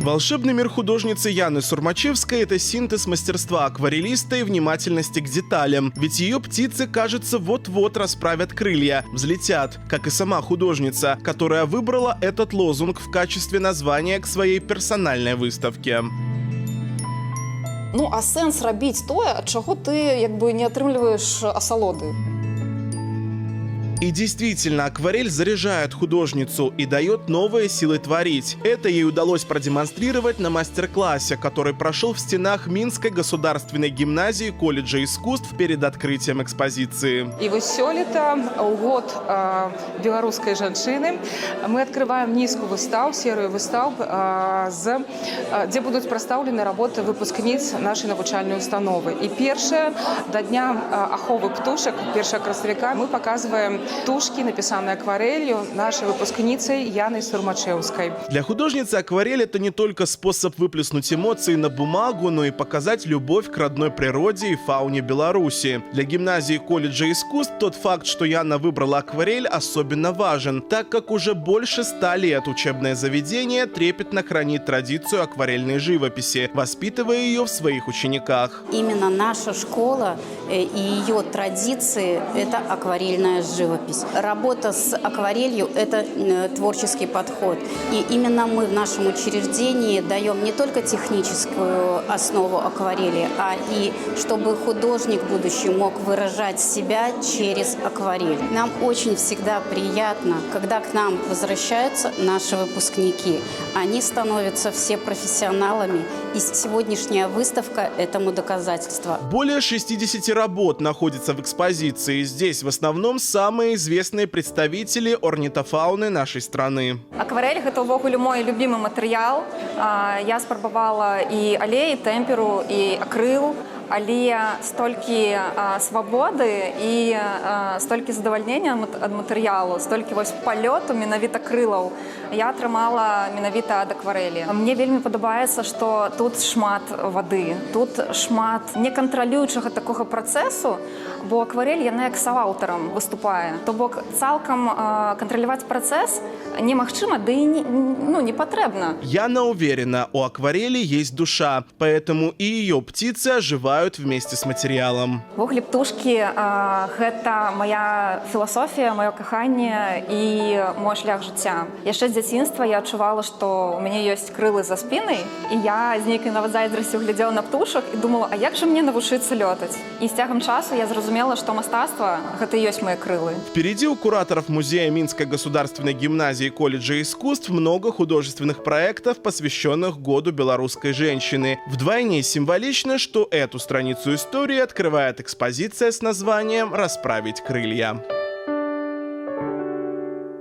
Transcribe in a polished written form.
Волшебный мир художницы Яны Сурмачевской – это синтез мастерства акварелиста и внимательности к деталям. Ведь ее птицы, кажется, вот-вот расправят крылья, взлетят, как и сама художница, которая выбрала этот лозунг в качестве названия к своей персональной выставке. Ну, а сенс робіць тое, ад чаго ты не атрымліваеш асалоды. И действительно, акварель заряжает художницу и дает новые силы творить. Это ей удалось продемонстрировать на мастер-классе, который прошел в стенах Минской государственной гимназии колледжа искусств перед открытием экспозиции. И вот сёлета, у год белорусской женщины, мы открываем низкую выставу, серию выстав, где будут представлены работы выпускниц нашей навучальной установы. И первое, до дня аховы птушек, 1 красавіка, мы показываем тушки, написанные акварелью нашей выпускницей Яной Сурмачевской. Для художницы акварель – это не только способ выплеснуть эмоции на бумагу, но и показать любовь к родной природе и фауне Беларуси. Для гимназии колледжа искусств тот факт, что Яна выбрала акварель, особенно важен, так как уже больше 100 лет учебное заведение трепетно хранит традицию акварельной живописи, воспитывая ее в своих учениках. Именно наша школа и ее традиции – это акварельная живопись. Работа с акварелью – это творческий подход. И именно мы в нашем учреждении даем не только техническую основу акварели, а и чтобы художник будущий мог выражать себя через акварель. Нам очень всегда приятно, когда к нам возвращаются наши выпускники. Они становятся все профессионалами, и сегодняшняя выставка этому доказательство. Более 60 работ находится в экспозиции. Здесь в основном самые известные представители орнитофауны нашей страны. Акварель – это ўвогуле мой любимый материал. Я спрабавала и алей, и темперу, и акрыл. Але столькі свабоды і столькі задавальнення ад матэрыялу, столькі палёту менавіта крылаў я атрымала менавіта ад акварэлі. Мне вельмі падабаецца, што тут шмат вады, тут шмат некантралюючага такога працэсу, бо акварель яна як сааўтарам выступае. То бок цалкам кантраляваць працэс немагчыма, да і не патрэбна. Яна уверена, у акварели есть душа, поэтому и ее птицы оживают вместе с материалом. Вогуле птушкі – гэта моя філасофія, маё каханне і мой шлях жыцця. Яшчэ з дзяцінства я адчувала, што у мяне ёсць крылы за спінай, і я з нейкай нават зайздрасцю глядзела на птушак і думала, а як жа мне навучыцца лётаць? І з цягам часу я зразумела, што мастацтва – гэта і ёсць мои крылы. Впереди у кураторов музея Минской государственной гимназии колледжа искусств много художественных проектов, посвященных Году белорусской женщины. Вдвойне символично, что эту страницу истории открывает экспозиция с названием «Расправить крылья».